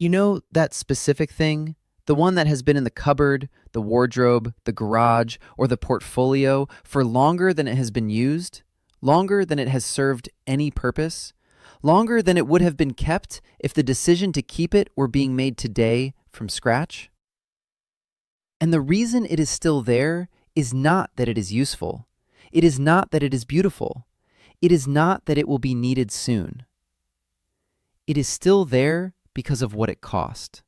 You know that specific thing? The one that has been in the cupboard, the wardrobe, the garage, or the portfolio for longer than it has been used? Longer than it has served any purpose? Longer than it would have been kept if the decision to keep it were being made today from scratch? And the reason it is still there is not that it is useful. It is not that it is beautiful. It is not that it will be needed soon. It is still there because of what it cost.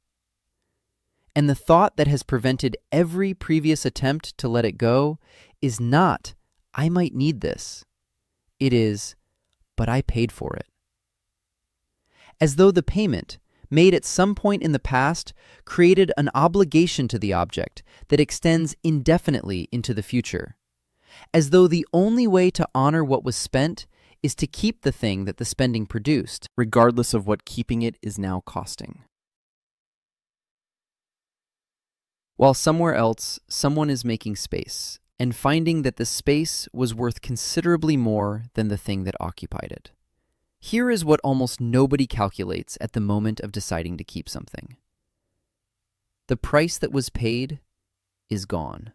And the thought that has prevented every previous attempt to let it go is not, I might need this. It is, but I paid for it. As though the payment, made at some point in the past, created an obligation to the object that extends indefinitely into the future. As though the only way to honor what was spent is to keep the thing that the spending produced, regardless of what keeping it is now costing. While somewhere else, someone is making space and finding that the space was worth considerably more than the thing that occupied it. Here is what almost nobody calculates at the moment of deciding to keep something. The price that was paid is gone.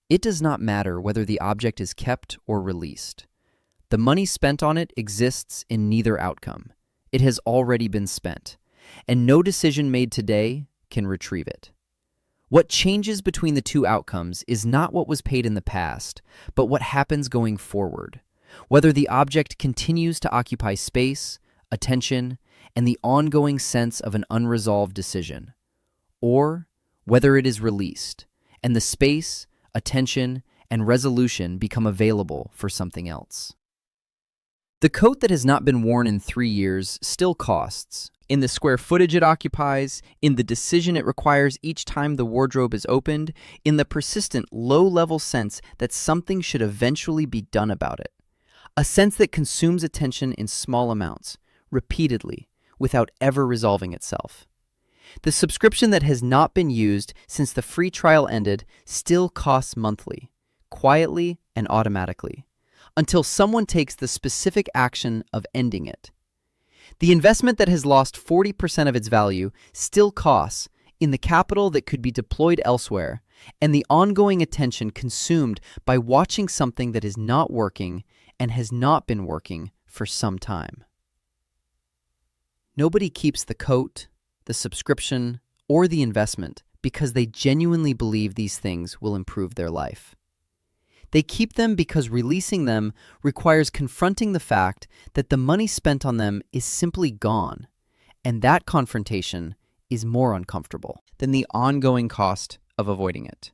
It does not matter whether the object is kept or released. The money spent on it exists in neither outcome. It has already been spent, and no decision made today can retrieve it. What changes between the two outcomes is not what was paid in the past, but what happens going forward. Whether the object continues to occupy space, attention, and the ongoing sense of an unresolved decision, or whether it is released, and the space, attention, and resolution become available for something else. The coat that has not been worn in 3 years still costs, in the square footage it occupies, in the decision it requires each time the wardrobe is opened, in the persistent low-level sense that something should eventually be done about it. A sense that consumes attention in small amounts, repeatedly, without ever resolving itself. The subscription that has not been used since the free trial ended still costs monthly, quietly and automatically, until someone takes the specific action of ending it. The investment that has lost 40% of its value still costs in the capital that could be deployed elsewhere, and the ongoing attention consumed by watching something that is not working and has not been working for some time. Nobody keeps the coat, the subscription, or the investment because they genuinely believe these things will improve their life. They keep them because releasing them requires confronting the fact that the money spent on them is simply gone, and that confrontation is more uncomfortable than the ongoing cost of avoiding it.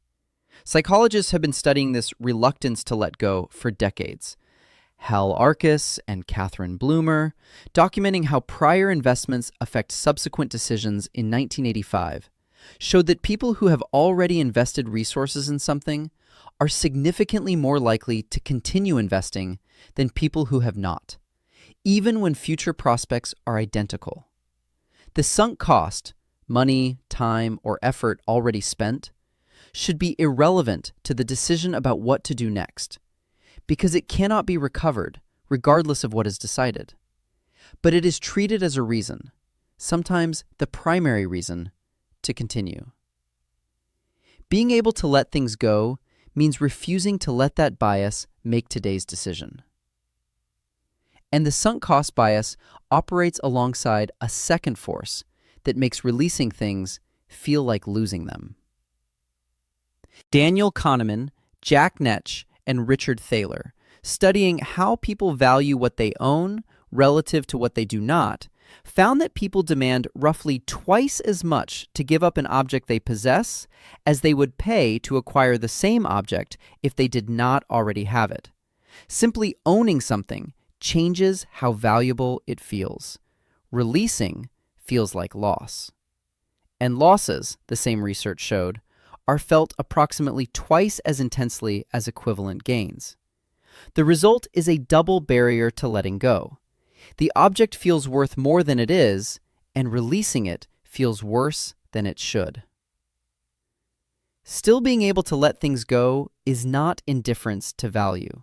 Psychologists have been studying this reluctance to let go for decades. Arkes and Arkes Blumer, documenting how prior investments affect subsequent decisions in 1985, showed that people who have already invested resources in something are significantly more likely to continue investing than people who have not, even when future prospects are identical. The sunk cost, money, time, or effort already spent, should be irrelevant to the decision about what to do next, because it cannot be recovered regardless of what is decided. But it is treated as a reason, sometimes the primary reason, to continue. Being able to let things go means refusing to let that bias make today's decision. And the sunk cost bias operates alongside a second force that makes releasing things feel like losing them. Daniel Kahneman, Jack Knetsch, and Knetsch Thaler, studying how people value what they own relative to what they do not, found that people demand roughly twice as much to give up an object they possess as they would pay to acquire the same object if they did not already have it. Simply owning something changes how valuable it feels. Releasing feels like loss. And losses, the same research showed, are felt approximately twice as intensely as equivalent gains. The result is a double barrier to letting go. The object feels worth more than it is, and releasing it feels worse than it should. Still being able to let things go is not indifference to value.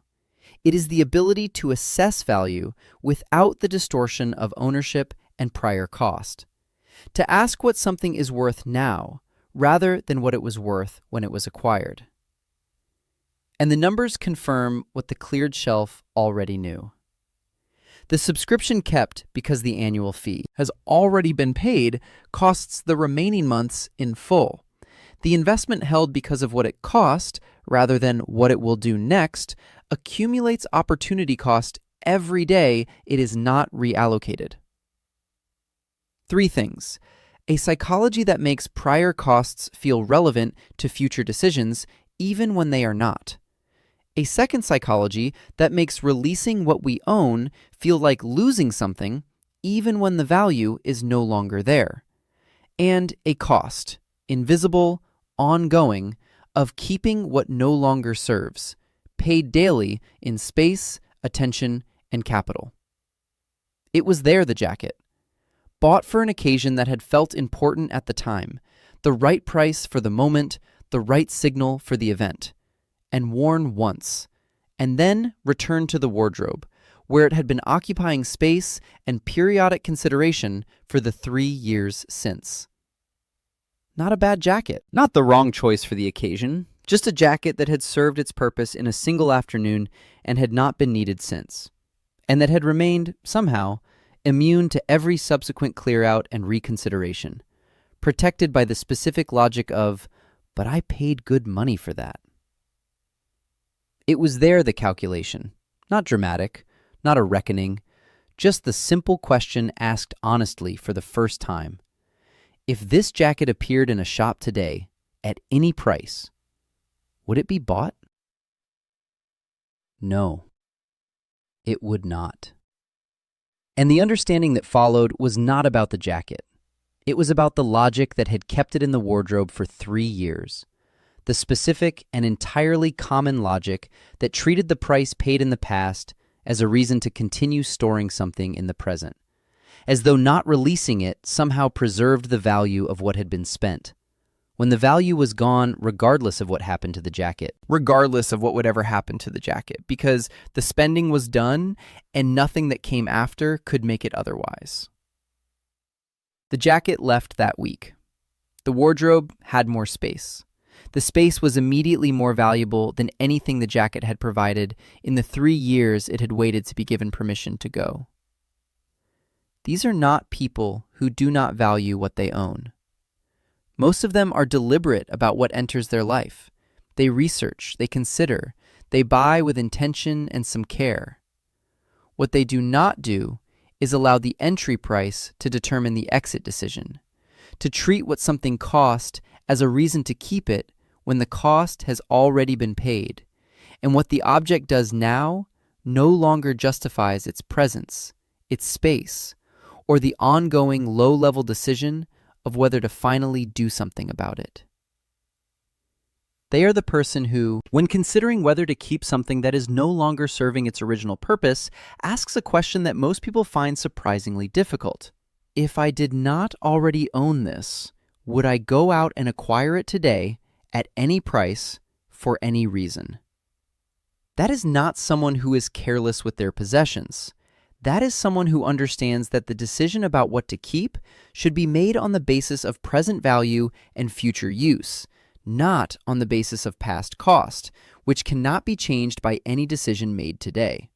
It is the ability to assess value without the distortion of ownership and prior cost. to ask what something is worth now rather than what it was worth when it was acquired. And the numbers confirm what the cleared shelf already knew. The subscription kept because the annual fee has already been paid costs the remaining months in full. The investment held because of what it cost rather than what it will do next accumulates opportunity cost every day it is not reallocated. 3 things. A psychology that makes prior costs feel relevant to future decisions even when they are not. A second psychology that makes releasing what we own feel like losing something even when the value is no longer there. And a cost, invisible, ongoing, of keeping what no longer serves, paid daily in space, attention, and capital. It was there, the jacket. Bought for an occasion that had felt important at the time, the right price for the moment, the right signal for the event, and worn once, and then returned to the wardrobe, where it had been occupying space and periodic consideration for the 3 years since. Not a bad jacket. Not the wrong choice for the occasion, just a jacket that had served its purpose in a single afternoon and had not been needed since, and that had remained, somehow, immune to every subsequent clear-out and reconsideration, protected by the specific logic of, but I paid good money for that. It was there, the calculation, not dramatic, not a reckoning, just the simple question asked honestly for the first time. If this jacket appeared in a shop today, at any price, would it be bought? No, it would not. And the understanding that followed was not about the jacket. It was about the logic that had kept it in the wardrobe for 3 years. The specific and entirely common logic that treated the price paid in the past as a reason to continue storing something in the present, as though not releasing it somehow preserved the value of what had been spent, when the value was gone regardless of what happened to the jacket. Regardless of what would ever happen to the jacket, because the spending was done and nothing that came after could make it otherwise. The jacket left that week. The wardrobe had more space. The space was immediately more valuable than anything the jacket had provided in the 3 years it had waited to be given permission to go. These are not people who do not value what they own. Most of them are deliberate about what enters their life. They research, they consider, they buy with intention and some care. What they do not do is allow the entry price to determine the exit decision, to treat what something cost as a reason to keep it when the cost has already been paid, and what the object does now no longer justifies its presence, its space, or the ongoing low-level decision of whether to finally do something about it. They are the person who, when considering whether to keep something that is no longer serving its original purpose, asks a question that most people find surprisingly difficult. If I did not already own this, would I go out and acquire it today at any price for any reason? That is not someone who is careless with their possessions. That is someone who understands that the decision about what to keep should be made on the basis of present value and future use, not on the basis of past cost, which cannot be changed by any decision made today.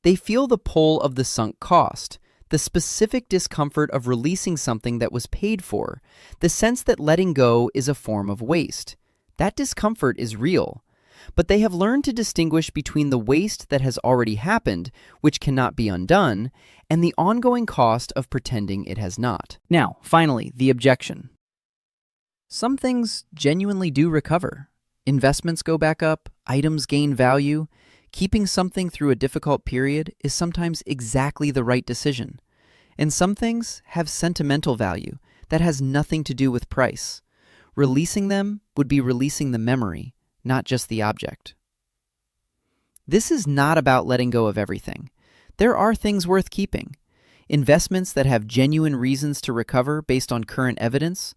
They feel the pull of the sunk cost, the specific discomfort of releasing something that was paid for, the sense that letting go is a form of waste. That discomfort is real. But they have learned to distinguish between the waste that has already happened, which cannot be undone, and the ongoing cost of pretending it has not. Now, finally, the objection. Some things genuinely do recover. Investments go back up, items gain value. Keeping something through a difficult period is sometimes exactly the right decision. And some things have sentimental value that has nothing to do with price. Releasing them would be releasing the memory, not just the object. This is not about letting go of everything. There are things worth keeping. Investments that have genuine reasons to recover based on current evidence,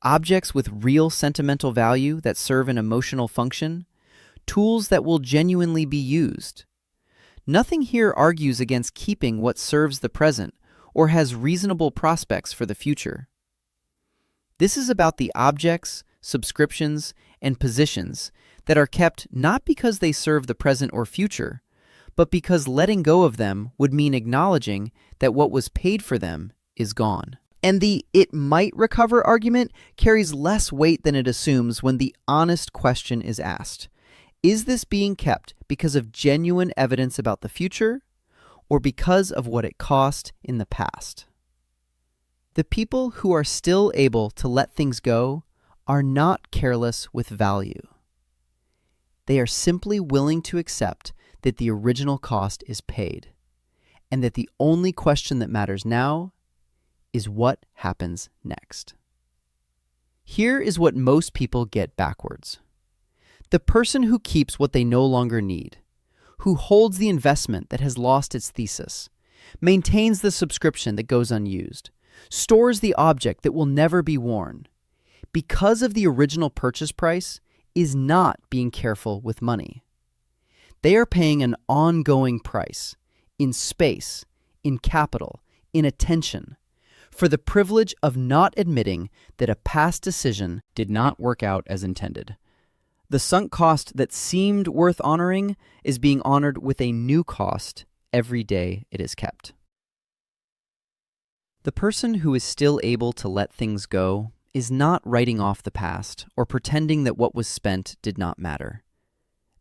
objects with real sentimental value that serve an emotional function, tools that will genuinely be used. Nothing here argues against keeping what serves the present or has reasonable prospects for the future. This is about the objects, subscriptions, and positions that are kept not because they serve the present or future, but because letting go of them would mean acknowledging that what was paid for them is gone. And the "it might recover" argument carries less weight than it assumes when the honest question is asked. Is this being kept because of genuine evidence about the future, or because of what it cost in the past? The people who are still able to let things go are not careless with value. They are simply willing to accept that the original cost is paid, and that the only question that matters now is what happens next. Here is what most people get backwards. The person who keeps what they no longer need, who holds the investment that has lost its thesis, maintains the subscription that goes unused, stores the object that will never be worn, because of the original purchase price, is not being careful with money. They are paying an ongoing price in space, in capital, in attention, for the privilege of not admitting that a past decision did not work out as intended. The sunk cost that seemed worth honoring is being honored with a new cost every day it is kept. The person who is still able to let things go is not writing off the past or pretending that what was spent did not matter.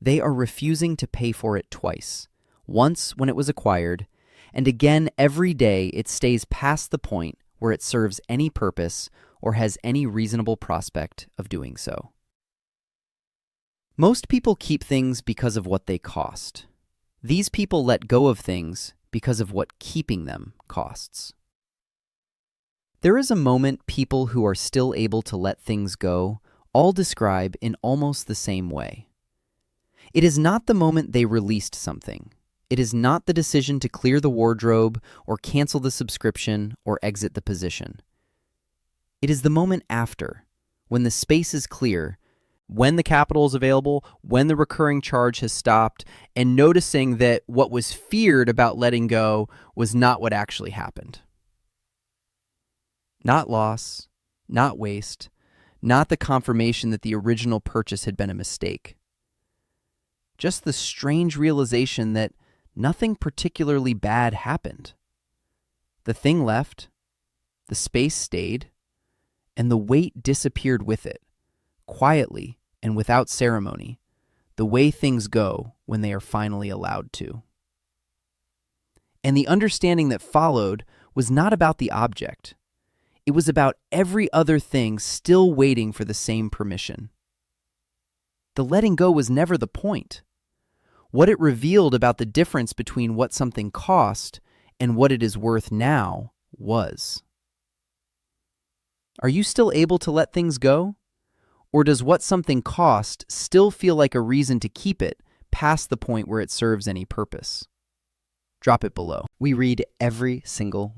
They are refusing to pay for it twice, once when it was acquired, and again every day it stays past the point where it serves any purpose or has any reasonable prospect of doing so. Most people keep things because of what they cost. These people let go of things because of what keeping them costs. There is a moment people who are still able to let things go all describe in almost the same way. It is not the moment they released something. It is not the decision to clear the wardrobe or cancel the subscription or exit the position. It is the moment after, when the space is clear, when the capital is available, when the recurring charge has stopped, and noticing that what was feared about letting go was not what actually happened. Not loss, not waste, not the confirmation that the original purchase had been a mistake. Just the strange realization that nothing particularly bad happened. The thing left, the space stayed, and the weight disappeared with it, quietly and without ceremony, the way things go when they are finally allowed to. And the understanding that followed was not about the object. It was about every other thing still waiting for the same permission. The letting go was never the point. What it revealed about the difference between what something cost and what it is worth now was. Are you still able to let things go? Or does what something cost still feel like a reason to keep it past the point where it serves any purpose? Drop it below. We read every single